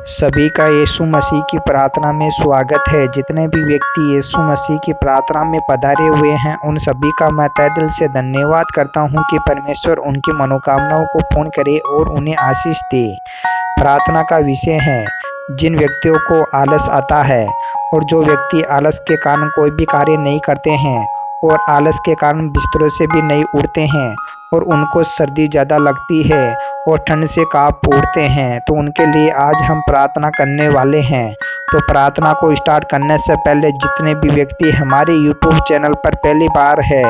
सभी का यीशु मसीह की प्रार्थना में स्वागत है। जितने भी व्यक्ति यीशु मसीह की प्रार्थना में पधारे हुए हैं, उन सभी का मैं तहे दिल से धन्यवाद करता हूं कि परमेश्वर उनकी मनोकामनाओं को पूर्ण करे और उन्हें आशीष दे। प्रार्थना का विषय है, जिन व्यक्तियों को आलस आता है और जो व्यक्ति आलस के कारण कोई भी कार्य नहीं करते हैं और आलस के कारण बिस्तरों से भी नहीं उठते हैं और उनको सर्दी ज़्यादा लगती है और ठंड से कांप उठते हैं, तो उनके लिए आज हम प्रार्थना करने वाले हैं। तो प्रार्थना को स्टार्ट करने से पहले जितने भी व्यक्ति हमारे यूट्यूब चैनल पर पहली बार है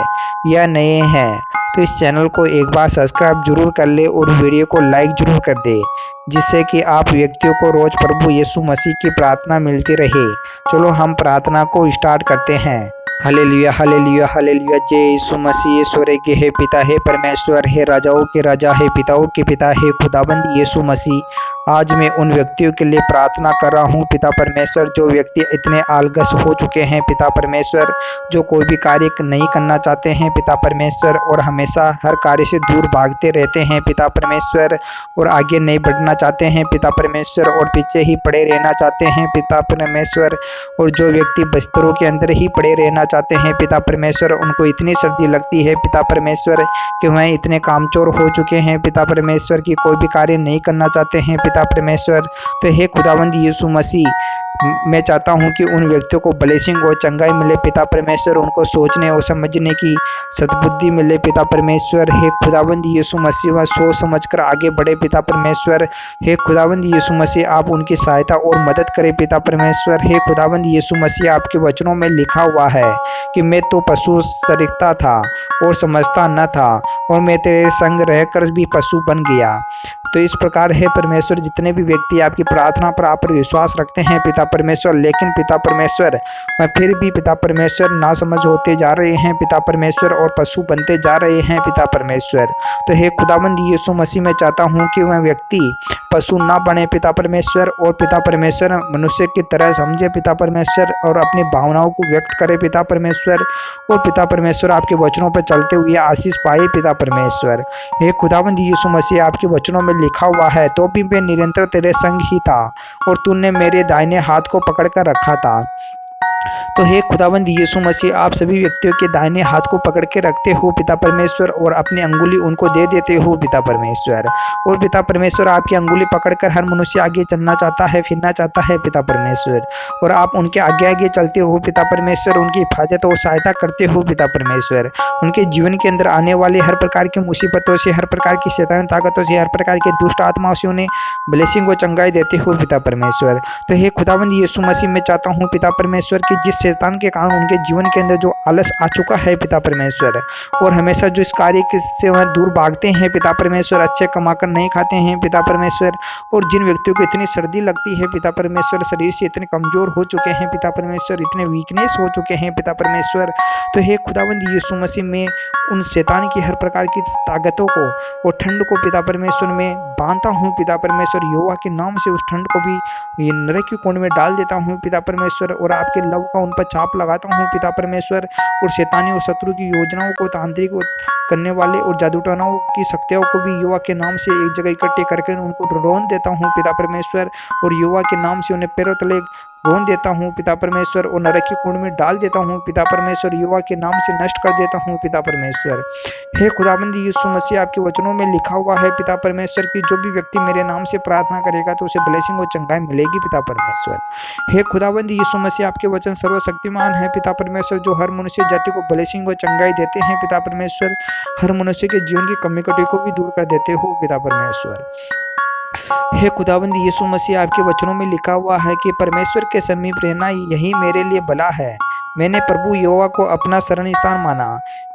या नए हैं, तो इस चैनल को एक बार सब्सक्राइब जरूर कर ले और वीडियो को लाइक जरूर कर दे, जिससे कि आप व्यक्तियों को रोज़ प्रभु यीशु मसीह की प्रार्थना मिलती रहे। चलो हम प्रार्थना को स्टार्ट करते हैं। Hallelujah hallelujah hallelujah. जय यीशु मसीह। स्वर्ग के हे पिता, हे परमेश्वर, हे राजाओं के राजा, हे पिताओं के पिता, हे खुदाबंद यीशु मसीह, आज मैं उन व्यक्तियों के लिए प्रार्थना कर रहा हूँ पिता परमेश्वर, जो व्यक्ति इतने आलस हो चुके हैं पिता परमेश्वर, जो कोई भी कार्य नहीं करना चाहते हैं पिता परमेश्वर और हमेशा हर कार्य से दूर भागते रहते हैं पिता परमेश्वर और आगे नहीं बढ़ना चाहते हैं पिता परमेश्वर और पीछे ही पड़े रहना चाहते हैं पिता परमेश्वर, और जो व्यक्ति बिस्तरों के अंदर ही पड़े रहना चाहते हैं पिता परमेश्वर, उनको इतनी सर्दी लगती है पिता परमेश्वर कि वह इतने कामचोर हो चुके हैं पिता परमेश्वर की कोई भी कार्य नहीं करना चाहते हैं पिता परमेश्वर। तो हे खुदावंद यीशु मसीह, मैं चाहता हूं कि उन व्यक्तियों को ब्लेसिंग और चंगाई मिले पिता परमेश्वर, उनको सोचने और समझने की सद्बुद्धि मिले पिता परमेश्वर। हे खुदावंद यीशु मसीह, वह सोच समझकर आगे बढ़े पिता परमेश्वर। हे खुदावंद यीशु मसीह, आप उनकी सहायता और मदद करें पिता परमेश्वर। हे खुदावंद यीशु मसीह, आपके वचनों में लिखा हुआ है कि मैं तो पशु सरीखता था और समझता न था, और मैं तेरे संग रहकर भी पशु बन गया। तो इस प्रकार है परमेश्वर, जितने भी व्यक्ति आपकी प्रार्थना पर आप पर विश्वास रखते हैं पिता परमेश्वर, लेकिन पिता परमेश्वर वह फिर भी पिता परमेश्वर ना समझ होते जा रहे हैं पिता परमेश्वर और पशु बनते जा रहे हैं पिता परमेश्वर, तो हे खुदावंद यीशु मसीह, मैं चाहता हूं कि वह व्यक्ति पशु ना बने पिता परमेश्वर और पिता परमेश्वर मनुष्य की तरह समझे पिता परमेश्वर और अपनी भावनाओं को व्यक्त करे पिता परमेश्वर, और पिता परमेश्वर आपके वचनों पर चलते हुए आशीष पाए पिता परमेश्वर। हे खुदावंद यीशु मसीह, आपके वचनों में लिखा हुआ है, तो भी मैं निरंतर तेरे संग ही था और तूने मेरे दाहिने हाथ को पकड़ कर रखा था। तो हे खुदावंद यीशु मसीह, आप सभी व्यक्तियों के दाहिने हाथ को पकड़ के रखते हो पिता परमेश्वर और अपनी अंगुली उनको दे देते हो पिता परमेश्वर, और पिता परमेश्वर आपकी अंगुली पकड़कर हर मनुष्य आगे चलना चाहता है, फिरना चाहता है पिता परमेश्वर, और आप उनके आगे आगे चलते हो पिता परमेश्वर, उनकी हिफाजत और सहायता करते हो पिता परमेश्वर। उनके जीवन के अंदर आने वाले हर प्रकार की मुसीबतों से, हर प्रकार की शैतानी ताकतों से, हर प्रकार के दुष्ट आत्माओं से उन्हें ब्लेसिंग और चंगाई देते हो पिता परमेश्वर। तो हे खुदावंद यीशु मसीह, मैं चाहता हूँ पिता परमेश्वर कि जिस शैतान के कारण उनके जीवन के अंदर जो आलस आ चुका है पिता परमेश्वर, और हमेशा जो इस कार्य से वह दूर भागते हैं पिता परमेश्वर, अच्छे कमाकर नहीं खाते हैं पिता परमेश्वर, और जिन व्यक्तियों को इतनी सर्दी लगती है पिता परमेश्वर, शरीर से इतने कमजोर हो चुके हैं पिता परमेश्वर, इतने वीकनेस हो चुके हैं पिता परमेश्वर, तो हे खुदावंद यीशु मसीह, में उन शैतान की हर प्रकार की ताकतों को और ठंड को पिता परमेश्वर में बांधता हूँ पिता परमेश्वर, यहोवा के नाम से उस ठंड को भी ये नरक के कुंड में डाल देता हूँ पिता परमेश्वर, और आपके लव का उन पर चाप लगाता हूँ पिता परमेश्वर, और शैतानी और शत्रु की योजनाओं को, तांत्रिक करने वाले और जादू टोनाओं की शक्तियों को भी यहोवा के नाम से एक जगह इकट्ठे करके उनको रोन देता हूँ पिता परमेश्वर, और यहोवा के नाम से उन्हें पैरों तले रोन देता हूँ पिता परमेश्वर, और नरक के कुंड में डाल देता हूँ पिता परमेश्वर, यहोवा के नाम से नष्ट कर देता हूँ पिता परमेश्वर। हे खुदाबंद यीशु मसीह, आपके वचनों में लिखा हुआ है पिता परमेश्वर कि जो भी व्यक्ति मेरे नाम से प्रार्थना करेगा तो उसे ब्लेसिंग और चंगाई मिलेगी पिता परमेश्वर। हे खुदाबंद यीशु मसीह, आपके वचन सर्वशक्तिमान है पिता परमेश्वर, जो हर मनुष्य जाति को ब्लेसिंग और चंगाई देते हैं पिता परमेश्वर, हर मनुष्य के जीवन की कमी कटी को भी दूर कर देते हो पिता परमेश्वर। हे खुदाबंद यीशु मसीह, आपके वचनों में लिखा हुआ है कि परमेश्वर के समीप रहना यही मेरे लिए भला है। मैंने प्रभु यहोवा को अपना शरण स्थान माना,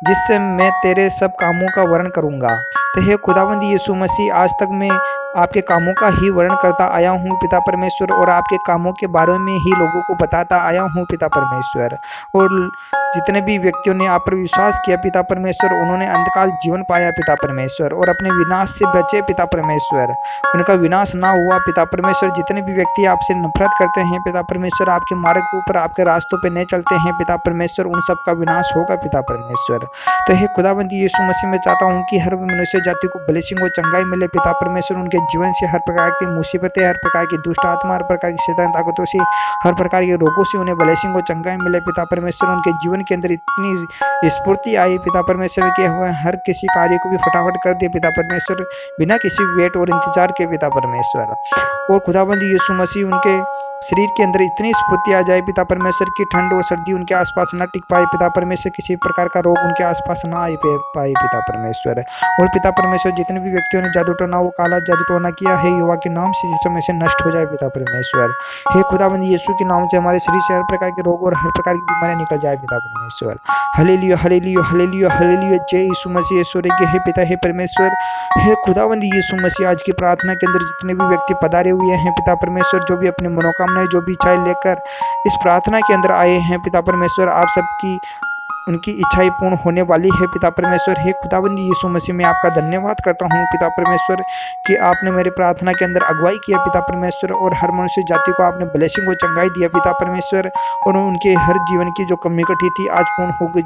जिससे मैं तेरे सब कामों का वर्णन करूंगा। तो हे खुदाबंद यीशु मसीह, आज तक मैं आपके कामों का ही वर्णन करता आया हूँ पिता परमेश्वर, और आपके कामों के बारे में ही लोगों को बताता आया हूँ पिता परमेश्वर, और जितने भी व्यक्तियों ने आप पर विश्वास किया पिता परमेश्वर, उन्होंने अंतकाल जीवन पाया पिता परमेश्वर, और अपने विनाश से बचे पिता परमेश्वर, उनका विनाश ना हुआ पिता परमेश्वर। जितने भी व्यक्ति आपसे नफरत करते हैं पिता परमेश्वर, आपके मार्ग के ऊपर, आपके रास्तों पे नहीं चलते हैं पिता परमेश्वर, उन सब का विनाश होगा पिता परमेश्वर। तो हे खुदाबंद यीशु मसीह, मैं चाहता हूँ कि हर मनुष्य जाति को ब्लेसिंग और चंगाई मिले पिता परमेश्वर, उनके जीवन से हर प्रकार की मुसीबतें, हर प्रकार की दुष्ट आत्मा, हर प्रकार की शैतान ताकतों से, हर प्रकार के रोगों से उन्हें ब्लेसिंग और चंगाई मिले पिता परमेश्वर। उनके जीवन के अंदर इतनी स्फूर्ति आई पिता परमेश्वर के हुए हर किसी कार्य को भी फटाफट कर दिए पिता परमेश्वर, बिना किसी वेट और इंतजार के पिता परमेश्वर। और खुदाबंद यीशु मसीह उनके शरीर के अंदर इतनी स्फूर्ति आ जाए पिता परमेश्वर की ठंड और सर्दी उनके आसपास ना टिक पाए पिता परमेश्वर, किसी प्रकार का रोग उनके आसपास ना आए पाए पिता परमेश्वर। और पिता परमेश्वर जितने भी व्यक्तियों ने जादू टोना वो काला जादू टोना किया है युवा के नाम से जिस समय से नष्ट हो जाए पिता परमेश्वर। हे खुदाबंद यीशु के नाम से हमारे शरीर से हर प्रकार के रोग और हर प्रकार की बीमारियां निकल जाए पिता परमेश्वर। हालेलुया हालेलुया हालेलुया हालेलुया, जय यीशु मसीह ईश्वर के हे पिता हे परमेश्वर। हे खुदाबंद यीशु मसीह आज की प्रार्थना के अंदर जितने भी व्यक्ति पधारे हुए हैं पिता परमेश्वर, जो भी अपनी मनोकामनाएं जो भी इच्छाएं लेकर इस प्रार्थना के अंदर आए हैं पिता परमेश्वर, आप सबकी उनकी इच्छाएं पूर्ण होने वाली है पिता परमेश्वर। हे खुदाबंद यीशु मसीह मैं आपका धन्यवाद करता हूँ पिता परमेश्वर कि आपने मेरे प्रार्थना के अंदर अगुवाई किया पिता परमेश्वर, और हर मनुष्य जाति को आपने ब्लेसिंग और चंगाई दिया पिता परमेश्वर, और उनके हर जीवन की जो कमी कटी थी आज पूर्ण हो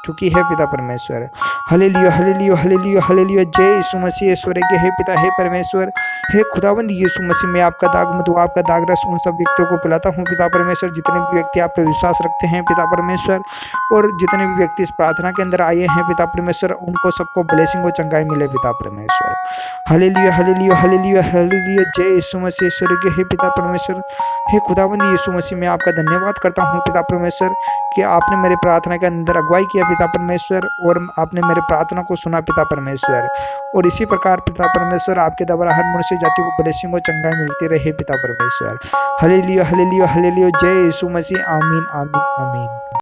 चुकी है पिता परमेश्वर। हालेलुया हालेलुया हालेलुया हालेलुया, जय यीशु मसीह ईश्वर के हे पिता हे परमेश्वर। हे खुदाबंद यीशु मसीह मैं आपका दाग मधु आपका दाग रस उन सब व्यक्तियों को पिलाता हूँ पिता परमेश्वर, जितने भी व्यक्ति आप पर विश्वास रखते हैं पिता परमेश्वर, और जितने भी व्यक्ति इस प्रार्थना के अंदर आए हैं पिता परमेश्वर, उनको सबको ब्लेसिंग और चंगाई मिले पिता परमेश्वर। हालेलुया हालेलुया हालेलुया हालेलुया, जय यीशु मसीह ईश्वर के हे पिता परमेश्वर। हे खुदाबंद यीशु मसीह मैं आपका धन्यवाद करता हूँ पिता परमेश्वर कि आपने मेरे प्रार्थना के अंदर अगुवाई किया पिता परमेश्वर, और आपने मेरे प्रार्थना को सुना पिता परमेश्वर, और इसी प्रकार पिता परमेश्वर आपके द्वारा हर मनुष्य जाति को ब्लेसिंग और चंगाई मिलती रहे पिता परमेश्वर। हालेलुया हालेलुया हालेलुया, जय यीशु मसीह, आमीन आमीन आमीन।